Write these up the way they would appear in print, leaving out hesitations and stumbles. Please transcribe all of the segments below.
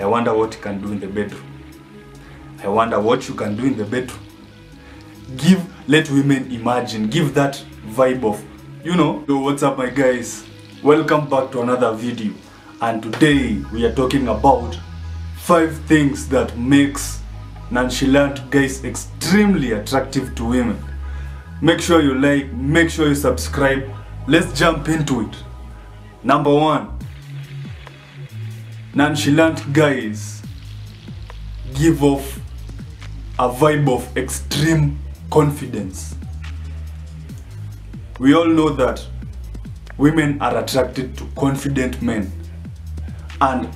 I wonder what you can do in the bedroom. I wonder what you can do in the bedroom. Let women imagine, give that vibe of, Yo, what's up my guys? Welcome back to another video. And today we are talking about 5 things that makes nonchalant guys extremely attractive to women. Make sure you like, make sure you subscribe. Let's jump into it. Number 1. Nonchalant guys give off a vibe of extreme confidence. We all know that women are attracted to confident men, and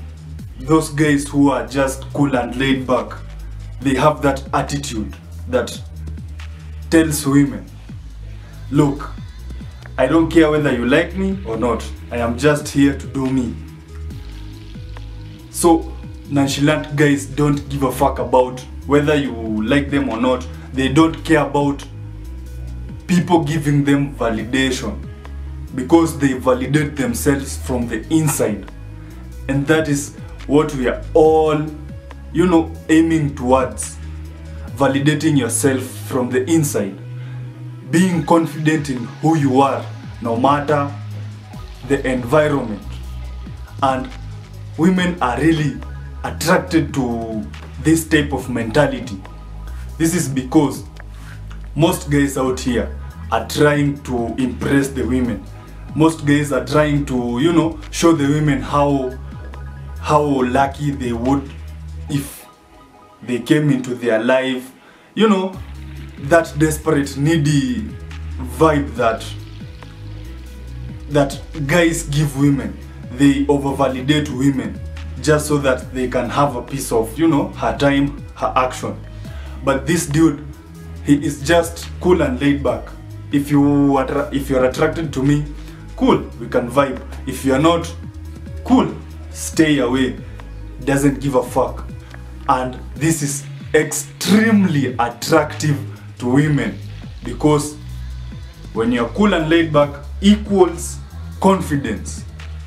those guys who are just cool and laid back, they have that attitude that tells women, look, I don't care whether you like me or not, I am just here to do me. So nonchalant guys don't give a fuck about whether you like them or not. They don't care about people giving them validation, because they validate themselves from the inside. And that is what we are all, aiming towards. Validating yourself from the inside. Being confident in who you are, no matter the environment. And women are really attracted to this type of mentality. This is because most guys out here are trying to impress the women. Most guys are trying to, show the women how lucky they would if they came into their life. That desperate, needy vibe that guys give women. They over-validate women just so that they can have a piece of, her time, her action. But this dude, he is just cool and laid back. If you're attracted to me, cool, we can vibe. If you're not, cool, stay away. Doesn't give a fuck. And this is extremely attractive to women, because when you're cool and laid back equals confidence.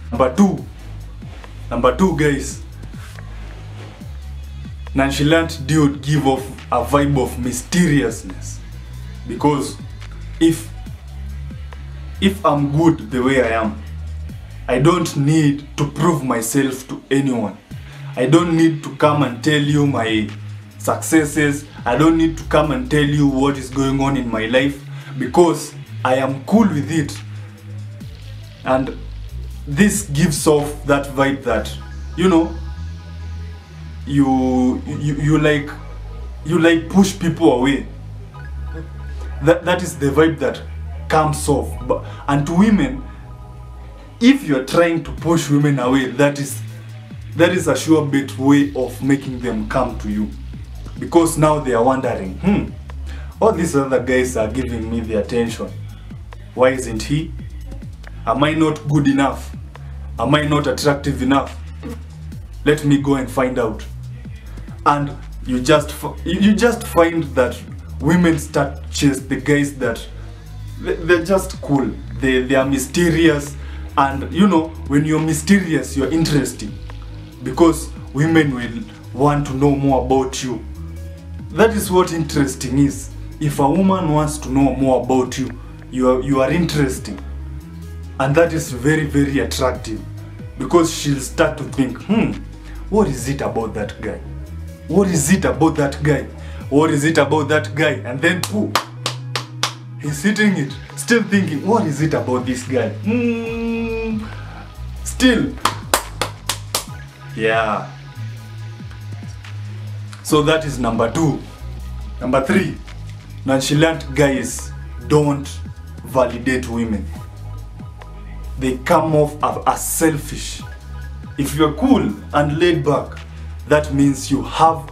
Number two guys, nonchalant dude give off a vibe of mysteriousness. Because if I'm good the way I am, I don't need to prove myself to anyone. I don't need to come and tell you my successes. I don't need to come and tell you what is going on in my life, because I am cool with it. And this gives off that vibe that, you like push people away. That is the vibe that comes off. And to women, if you're trying to push women away, that is a sure bet way of making them come to you. Because now they are wondering, all these other guys are giving me the attention. Why isn't he? Am I not good enough? Am I not attractive enough? Let me go and find out. And you just find that women start chase the guys that they're just cool. They are mysterious, and when you're mysterious, you're interesting, because women will want to know more about you. That is what interesting is. If a woman wants to know more about you, you are interesting. And that is very, very attractive, because she'll start to think, what is it about that guy? What is it about that guy? What is it about that guy? And then, he's hitting it, still thinking, what is it about this guy? Still. Yeah. So that is number 2. Number 3, nonchalant guys don't validate women. They come off as selfish. If you're cool and laid back, that means you have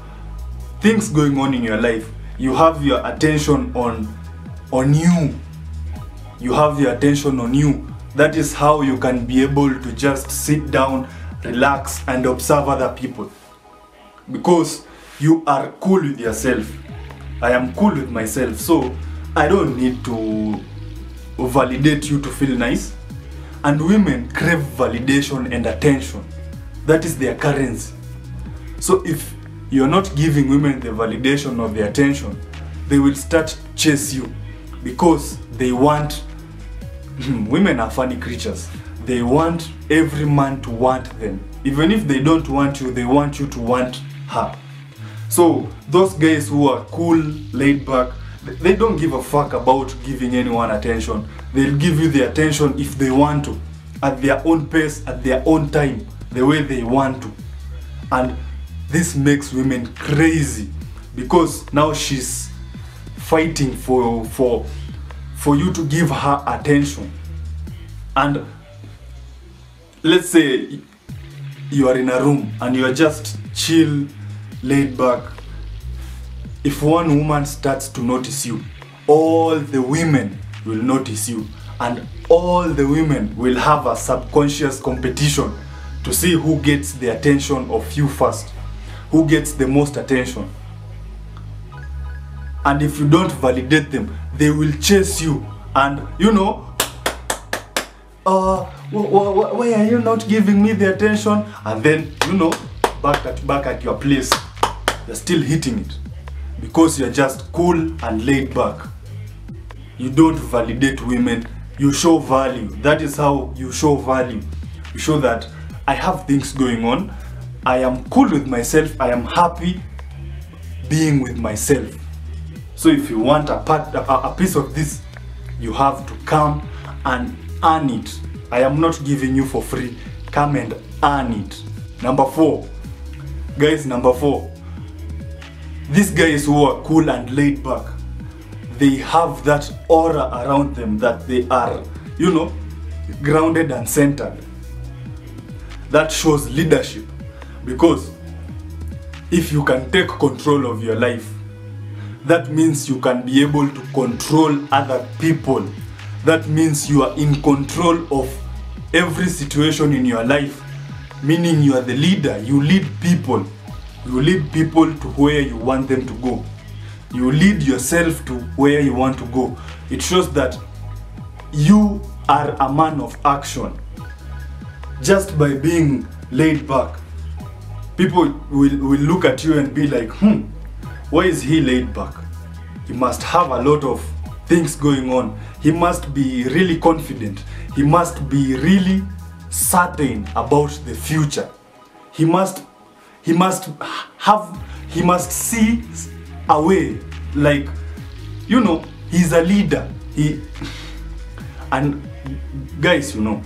things going on in your life. You have your attention on you. You have your attention on you. That is how you can be able to just sit down, relax, and observe other people. Because you are cool with yourself. I am cool with myself, so I don't need to validate you to feel nice. And women crave validation and attention. That is their currency. So if you're not giving women the validation or the attention, they will start chase you because they want women are funny creatures. They want every man to want them. Even if they don't want you, they want you to want her. So those guys who are cool, laid back, they don't give a fuck about giving anyone attention. They'll give you the attention if they want to, at their own pace, at their own time, the way they want to. And this makes women crazy because now she's fighting for you to give her attention. And let's say you are in a room and you are just chill, laid back. If one woman starts to notice you, all the women will notice you, and all the women will have a subconscious competition to see who gets the attention of you first, who gets the most attention. And if you don't validate them, they will chase you. And you know, why are you not giving me the attention? And then, you know, back at your place, you're still hitting it because you're just cool and laid back. You don't validate women, you show value. That is how you show value. You show that I have things going on, I am cool with myself, I am happy being with myself. So if you want a piece of this, you have to come and earn it. I am not giving you for free. Come and earn it. Number 4. Guys, number 4. These guys who are cool and laid back, they have that aura around them that they are, you know, grounded and centered. That shows leadership, because if you can take control of your life, that means you can be able to control other people. That means you are in control of every situation in your life, meaning you are the leader. You lead people. You lead people to where you want them to go. You lead yourself to where you want to go. It shows that you are a man of action. Just by being laid back, people will look at you and be like, why is he laid back? He must have a lot of things going on. He must be really confident. He must be really certain about the future. He must see a way, like, you know, he's a leader. And guys, you know,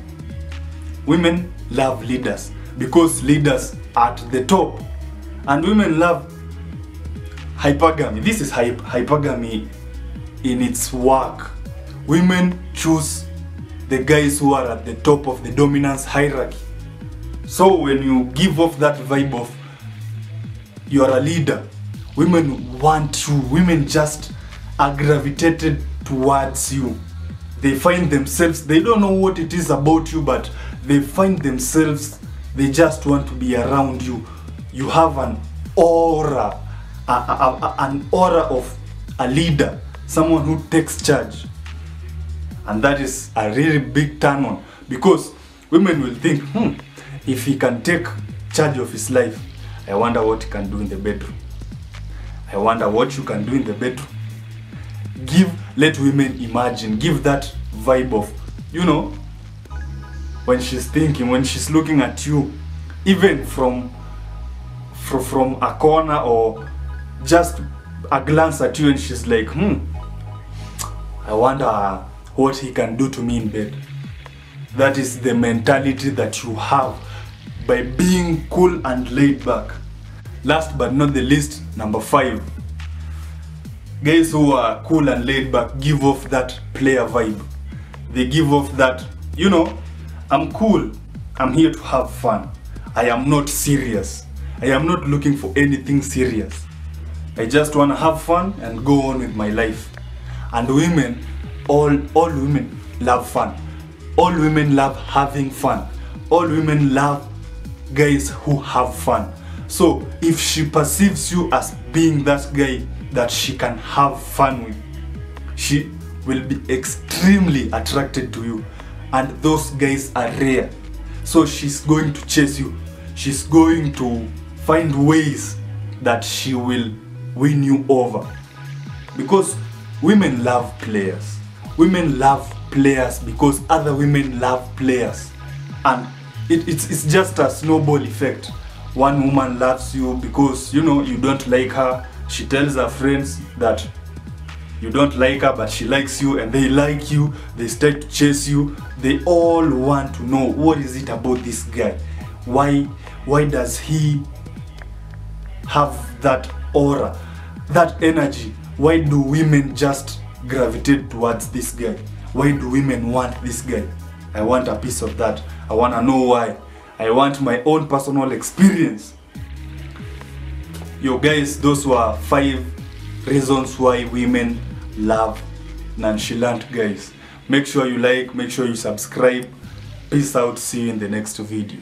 women love leaders because leaders are at the top, and women love hypergamy. This is hypergamy in its work. Women choose the guys who are at the top of the dominance hierarchy. So when you give off that vibe of you are a leader, women want you. Women just are gravitated towards you. They find themselves, they don't know what it is about you, but they find themselves, they just want to be around you. You have an aura, an aura of a leader, someone who takes charge. And that is a really big turn on, because women will think, if he can take charge of his life, I wonder what he can do in the bedroom. I wonder what you can do in the bedroom. Let women imagine, give that vibe of, you know, when she's thinking, when she's looking at you, even from a corner or just a glance at you, and she's like, I wonder what he can do to me in bed. That is the mentality that you have by being cool and laid back. Last but not the least, number 5. Guys who are cool and laid back give off that player vibe. They give off that, you know, I'm cool, I'm here to have fun. I am not serious. I am not looking for anything serious. I just want to have fun and go on with my life. And women, all women love fun. All women love having fun. All women love guys who have fun. So if she perceives you as being that guy that she can have fun with, she will be extremely attracted to you. And those guys are rare. So she's going to chase you. She's going to find ways that she will win you over. Because women love players. Women love players because other women love players. And it's just a snowball effect. One woman loves you because, you know, you don't like her. She tells her friends that you don't like her, but she likes you, and they like you. They start to chase you. They all want to know, what is it about this guy? Why does he have that aura, that energy? Why do women just gravitate towards this guy? Why do women want this guy? I want a piece of that. I want to know why. I want my own personal experience. Yo guys, those were 5 reasons why women love Nonchalant, guys. Make sure you like, make sure you subscribe. Peace out, see you in the next video.